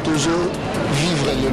toujours vivre le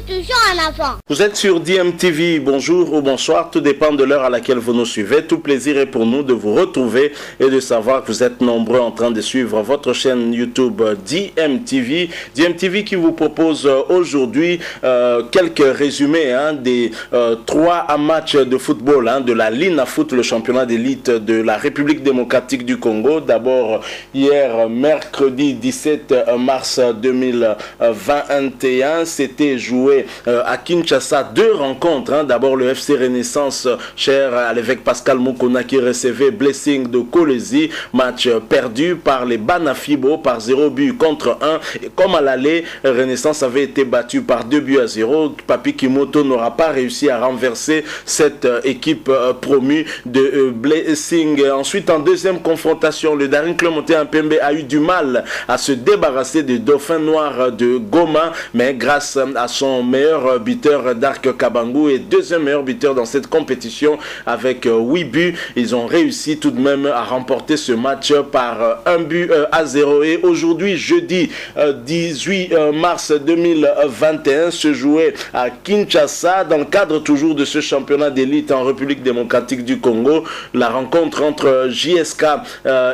toujours en avant. Vous êtes sur DMTV, bonjour ou bonsoir, tout dépend de l'heure à laquelle vous nous suivez. Tout plaisir est pour nous de vous retrouver et de savoir que vous êtes nombreux en train de suivre votre chaîne YouTube DMTV. DMTV qui vous propose aujourd'hui quelques résumés des 3 matchs de football de la Lina Foot, le championnat d'élite de la République démocratique du Congo. D'abord hier, mercredi 17 mars 2021, c'était joué à Kinshasa 2 rencontres. D'abord le FC Renaissance, cher à l'évêque Pascal Mukuna, qui recevait Blessing de Kolesi. Match perdu par les Banafibo par 0-1. Et comme à l'aller, Renaissance avait été battu par 2-0. Papi Kimoto n'aura pas réussi à renverser cette équipe promue de Blessing. Ensuite, en deuxième confrontation, le Daring Club Monté-Mpembe a eu du mal à se débarrasser des Dauphins Noirs de Goma, mais grâce à son meilleur buteur Dark Kabangu et deuxième meilleur buteur dans cette compétition avec 8 buts, ils ont réussi tout de même à remporter ce match par 1-0. Et aujourd'hui, jeudi 18 mars 2021, se jouait à Kinshasa dans le cadre toujours de ce championnat d'élite en République démocratique du Congo, la rencontre entre JSK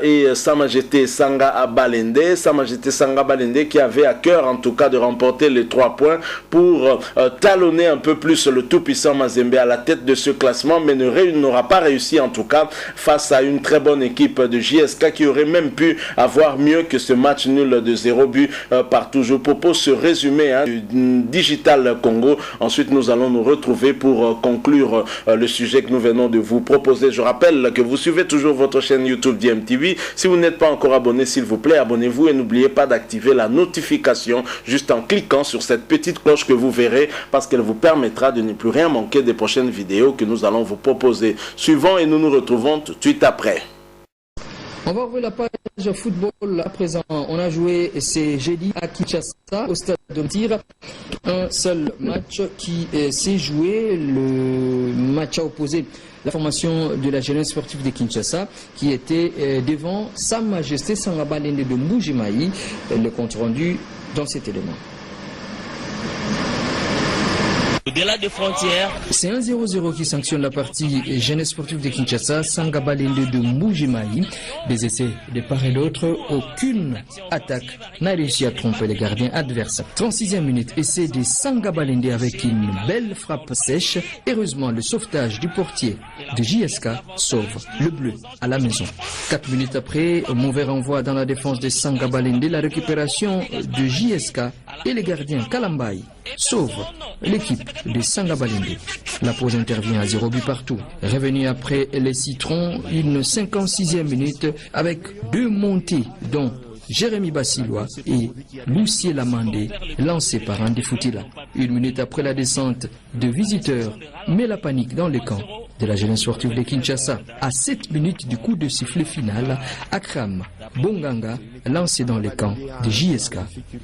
et Sa Majesté Sanga Balende. Sa Majesté Sanga Balende qui avait à cœur en tout cas de remporter les 3 points pour talonner un peu plus le tout-puissant Mazembe à la tête de ce classement, mais n'aura pas réussi en tout cas face à une très bonne équipe de JSK qui aurait même pu avoir mieux que ce match nul de 0 but partout. Je propose ce résumé du Digital Congo. Ensuite, nous allons nous retrouver pour conclure le sujet que nous venons de vous proposer. Je rappelle que vous suivez toujours votre chaîne YouTube DMTV. Si vous n'êtes pas encore abonné, s'il vous plaît, abonnez-vous et n'oubliez pas d'activer la notification juste en cliquant sur cette petite cloche que vous verrez, parce qu'elle vous permettra de ne plus rien manquer des prochaines vidéos que nous allons vous proposer. Suivons et nous nous retrouvons tout de suite après. On va ouvrir la page football à présent. On a joué ce jeudi à Kinshasa au stade de Tir. Un seul match qui s'est joué. Le match a opposé la formation de la jeunesse sportive de Kinshasa qui était devant Sa Majesté Sanga Balende de Mbujimayi. Le compte rendu dans cet élément. Au-delà des frontières, c'est un 0-0 qui sanctionne la partie jeunesse sportive de Kinshasa, Sanga Balende de Mbujimayi. Des essais de part et d'autre, aucune attaque n'a réussi à tromper les gardiens adverses. 36e minute, essai de Sanga Balende avec une belle frappe sèche. Heureusement, le sauvetage du portier de JSK sauve le bleu à la maison. 4 minutes après, un mauvais renvoi dans la défense de Sanga Balende, la récupération de JSK et les gardiens Kalambaï sauve l'équipe de Sanga Balende. La pause intervient à 0 but partout. Revenu après les citrons, une 56e minute avec 2 montées dont Jérémy Bassilois et Lucie Lamandé lancés par Andy Foutila. 1 minute après la descente de visiteurs, mais la panique dans le camp de la jeunesse sportive de Kinshasa. À 7 minutes du coup de sifflet final, Akram Bonganga lancé dans le camp de JSK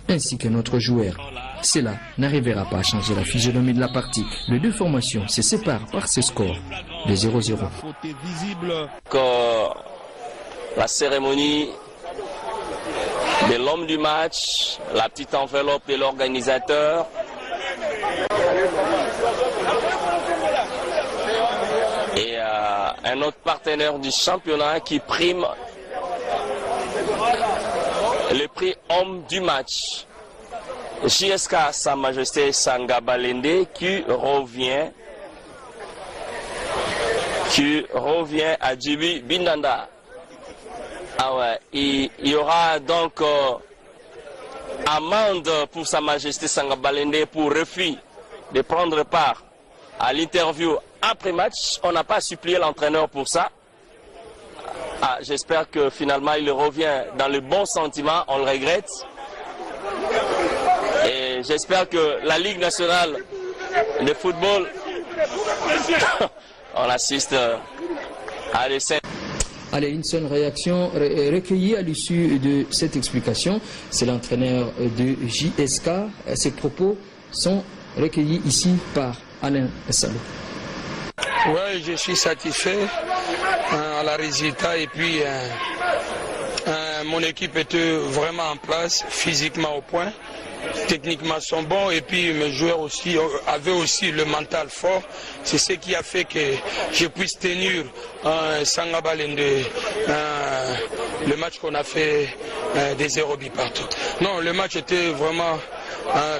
ainsi que notre joueur. Cela n'arrivera pas à changer la physionomie de la partie. Les deux formations se séparent par ce score de 0-0. La cérémonie de l'homme du match, la petite enveloppe de l'organisateur. Et un autre partenaire du championnat qui prime le prix homme du match. JSK Sa Majesté Sanga Balende qui revient à Djibi Bindanda. Ah ouais, il y aura donc amende pour Sa Majesté Sanga Balende pour refus de prendre part à l'interview après match. On n'a pas supplié l'entraîneur pour ça. J'espère que finalement il revient dans le bon sentiment, on le regrette. Et j'espère que la Ligue nationale de football, on assiste à l'essai. Allez, une seule réaction recueillie à l'issue de cette explication. C'est l'entraîneur de JSK. Ses propos sont recueillis ici par Alain Salou. Oui, je suis satisfait à la résultat et puis mon équipe était vraiment en place, physiquement au point, techniquement sont bons et puis mes joueurs aussi avaient aussi le mental fort. C'est ce qui a fait que je puisse tenir Sanga Balende, le match qu'on a fait des 0 buts partout. Non, le match était vraiment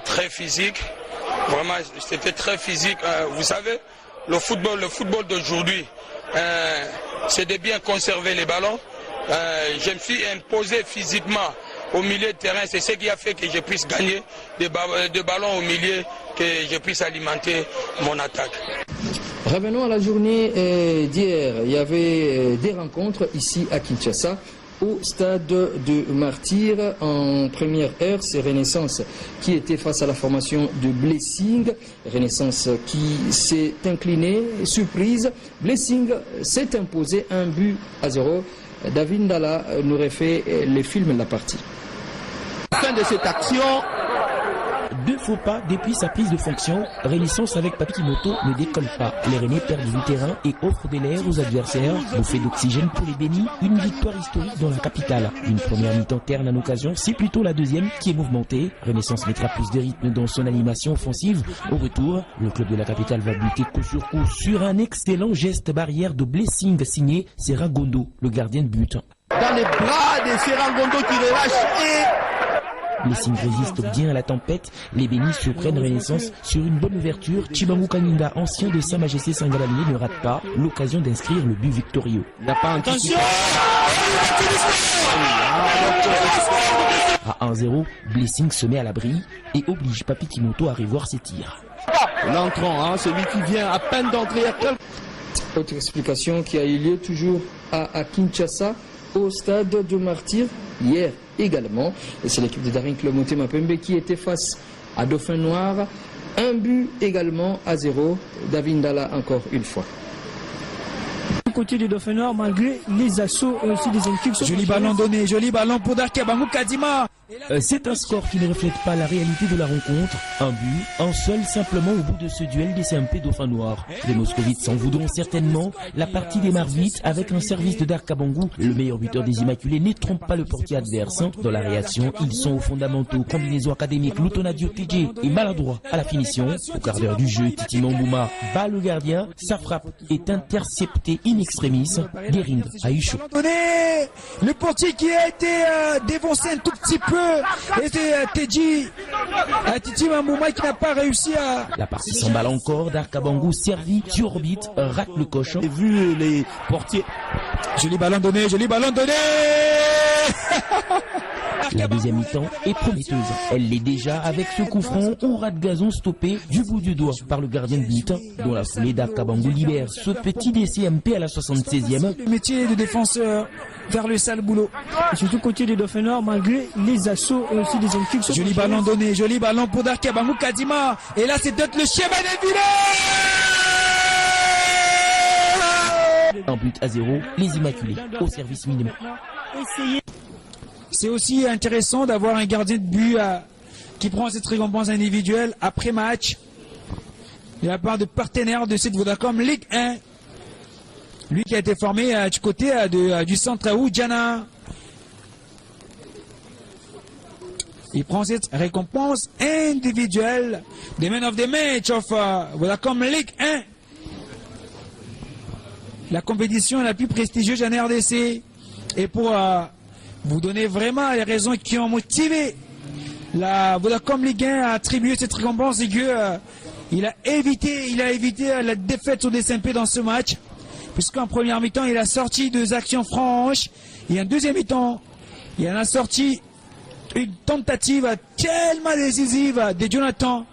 très physique, vraiment c'était très physique. Vous savez, le football d'aujourd'hui, c'est de bien conserver les ballons. Je me suis imposé physiquement au milieu de terrain, c'est ce qui a fait que je puisse gagner des ballons au milieu, que je puisse alimenter mon attaque. Revenons à la journée d'hier. Il y avait des rencontres ici à Kinshasa. Au stade de Martyr, en première heure, c'est Renaissance qui était face à la formation de Blessing. Renaissance qui s'est inclinée, surprise. Blessing s'est imposé 1-0. David Ndala nous refait le film de la partie. Fin de cette action. 2 faux pas depuis sa prise de fonction. Renaissance avec Papi Kimoto ne décolle pas. Les Rennais perdent du terrain et offrent de l'air aux adversaires. Bouffée d'oxygène pour les Bénis. Une victoire historique dans la capitale. Une première mi-temps terne en occasion. C'est plutôt la deuxième qui est mouvementée. Renaissance mettra plus de rythme dans son animation offensive. Au retour, le club de la capitale va buter coup sur coup sur un excellent geste barrière de Blessing signé Serrangondo, le gardien de but. Dans les bras de Serrangondo qui relâche et... Blessing résiste bien à la tempête. Les Bénis surprennent Renaissance sur une bonne ouverture. Chibangu Kaninga, ancien de Sa Majesté Sangalani, ne rate pas l'occasion d'inscrire le but victorieux. Attention. À 1-0, Blessing se met à l'abri et oblige Papi Kimoto à revoir ses tirs. L'entrant, celui qui vient à peine d'entrer. Autre explication qui a eu lieu toujours à Kinshasa, au stade de Martyr, hier également. Et c'est l'équipe de Daring Club Motema Pembe qui était face à Dauphin Noir. 1 but également à 0. David Ndala encore une fois. Du côté du Dauphin Noir, malgré les assauts et aussi des inquiétudes. Joli ballon donné, joli ballon pour Darkabangou Kadima. C'est un score qui ne reflète pas la réalité de la rencontre. Un but, un seul simplement au bout de ce duel des CMP Dauphin Noir. Les Moscovites s'en voudront certainement. La partie démarre vite avec un service de Darkabangou. Le meilleur buteur des Immaculés ne trompe pas le portier adverse. Dans la réaction, ils sont aux fondamentaux. Combinaison académique, Lutonadio TJ est maladroit à la finition. Au quart d'heure du jeu, Titi Mambouma bat le gardien. Sa frappe est interceptée in extremis. Guérin a eu chaud. Le portier qui a été défoncé un tout petit peu. Et c'est Titi Mambouma qui n'a pas réussi à... La partie s'emballe encore. Darkabangou servi sur orbite, rate le coche. J'ai vu les portiers. Joli ballon donné, joli ballon donné. La deuxième mi-temps est prometteuse. Elle l'est déjà avec ce coup franc ou rat de gazon stoppé du bout du doigt par le gardien de but, dont la foulée Darkabangou libère ce petit DCMP à la 76e. Le métier de défenseur, faire le sale boulot. Et surtout côté des Dauphins Noirs, malgré les assauts et aussi des inquiétudes. Joli ballon donné, joli ballon pour Darkabangou Kadima. Et là c'est peut-être le schéma des vilains. 1 but à 0, les Immaculés au service minimum. C'est aussi intéressant d'avoir un gardien de but qui prend cette récompense individuelle après match de la part de partenaires de cette Vodacom Ligue 1. Lui qui a été formé du côté du centre Oudjana. Il prend cette récompense individuelle des Man of the Match of Vodacom Ligue 1. La compétition la plus prestigieuse en RDC. Et pour vous donner vraiment les raisons qui ont motivé la Vodacom Ligue 1 à attribuer cette récompense, c'est que il a évité la défaite sur des SMP dans ce match, puisqu'en première mi-temps il a sorti 2 actions franches et en deuxième mi-temps il en a sorti une tentative tellement décisive de Jonathan.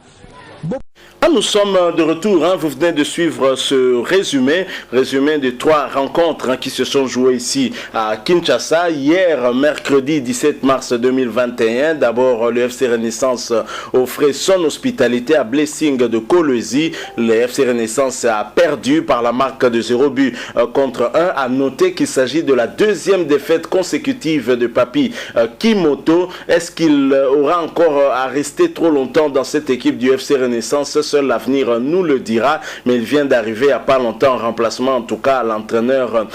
Nous sommes de retour, vous venez de suivre ce résumé de 3 rencontres qui se sont jouées ici à Kinshasa. Hier, mercredi 17 mars 2021, d'abord le FC Renaissance offrait son hospitalité à Blessing de Kolwezi. Le FC Renaissance a perdu par la marque de 0 but contre 1. À noter qu'il s'agit de la 2e défaite consécutive de Papi Kimoto. Est-ce qu'il aura encore à rester trop longtemps dans cette équipe du FC Renaissance? Seul l'avenir nous le dira, mais il vient d'arriver il n'y a pas longtemps en remplacement, en tout cas l'entraîneur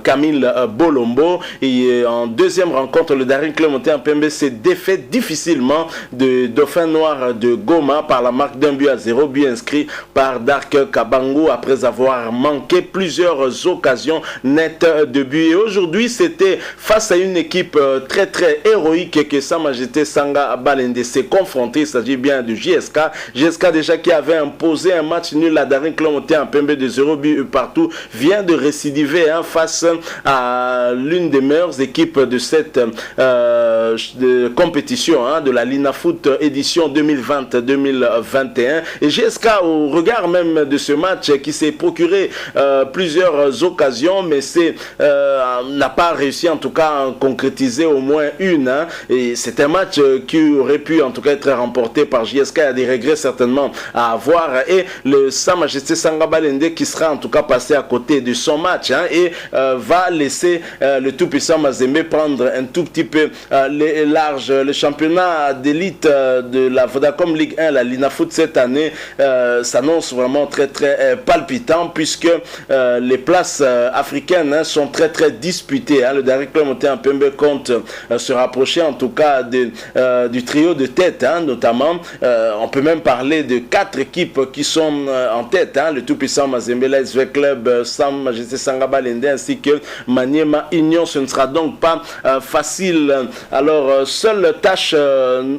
Camille Bolombo. Et en deuxième rencontre, le Daring Club Monté-en-Pembe s'est défait difficilement de Dauphin Noir de Goma par la marque d'un but à 0, but inscrit par Dark Kabango après avoir manqué plusieurs occasions nettes de but. Et aujourd'hui, c'était face à une équipe très très héroïque que Sa Majesté Sanga Balende s'est confronté. Il s'agit bien du JSK. JSK déjà qui avait imposé un match nul à Daring Club Monté-en-Pembe de 0 but partout, vient de récidiver face à l'une des meilleures équipes de cette compétition, de la Lina Foot édition 2020-2021. Et JSK, au regard même de ce match, qui s'est procuré plusieurs occasions, mais n'a pas réussi en tout cas à concrétiser au moins une. Et c'est un match qui aurait pu en tout cas être remporté par JSK. Il y a des regrets certainement à avoir, et le Sa Majesté Sanga Balende qui sera en tout cas passé à côté de son match et va laisser le tout-puissant Mazembe prendre un tout petit peu large. Le championnat d'élite de la Vodacom Ligue 1, la Lina Foot cette année, s'annonce vraiment très très palpitant, puisque les places africaines sont très très disputées. Le Daring Club Monté-en-Pembe compte se rapprocher en tout cas du trio de tête, notamment on peut même parler de 4 équipes qui sont en tête, le tout-puissant Mazembe, l'ASV Club, Sa Majesté Sanga Balende ainsi que Maniema Union. Ce ne sera donc pas facile. Alors, seule tâche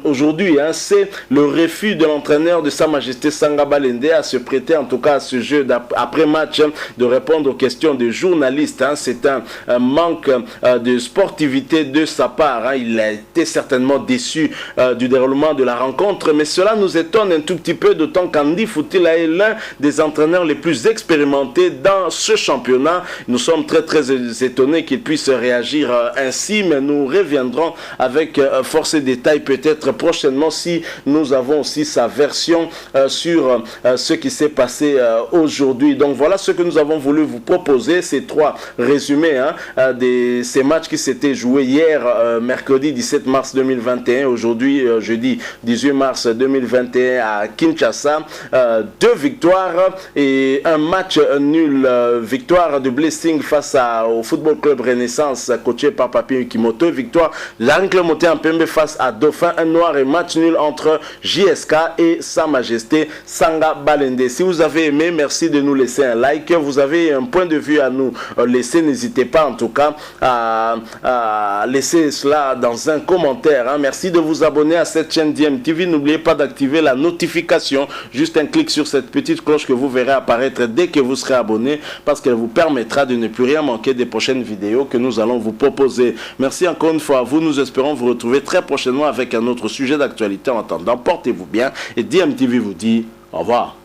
aujourd'hui, c'est le refus de l'entraîneur de Sa Majesté Sanga Balende à se prêter en tout cas à ce jeu d'après-match, de répondre aux questions des journalistes. C'est un manque de sportivité de sa part. Il a été certainement déçu du déroulement de la rencontre, mais cela nous étonne un tout petit peu, d'autant qu'Andy Foutila est l'un des entraîneurs les plus expérimentés dans ce championnat. Nous sommes très très étonnés qu'il puisse réagir ainsi, mais nous reviendrons avec force et détails peut-être prochainement si nous avons aussi sa version sur ce qui s'est passé aujourd'hui. Donc voilà ce que nous avons voulu vous proposer, ces 3 résumés de ces matchs qui s'étaient joués hier mercredi 17 mars 2021, aujourd'hui jeudi 18 mars 2021 à Kinshasa. 2 victoires et un match nul. Victoire de Blessing face au Football Club Renaissance coaché par Papi Kimoto. Victoire de Daring Club Monté-en-Pembe face à Dauphin Noir, et match nul entre JSK et Sa Majesté Sanga Balende. Si vous avez aimé, merci de nous laisser un like. Vous avez un point de vue à nous laisser, n'hésitez pas en tout cas à laisser cela dans un commentaire. Merci de vous abonner à cette chaîne DMTV. N'oubliez pas d'activer la notification, juste un clic sur cette petite cloche que vous verrez apparaître dès que vous serez abonné, parce qu'elle vous permettra de ne plus rien manquer des prochaines vidéos que nous allons vous proposer. Merci encore une fois à vous. Nous espérons vous retrouver très prochainement avec un autre sujet d'actualité. En attendant, portez-vous bien et DMTV vous dit au revoir.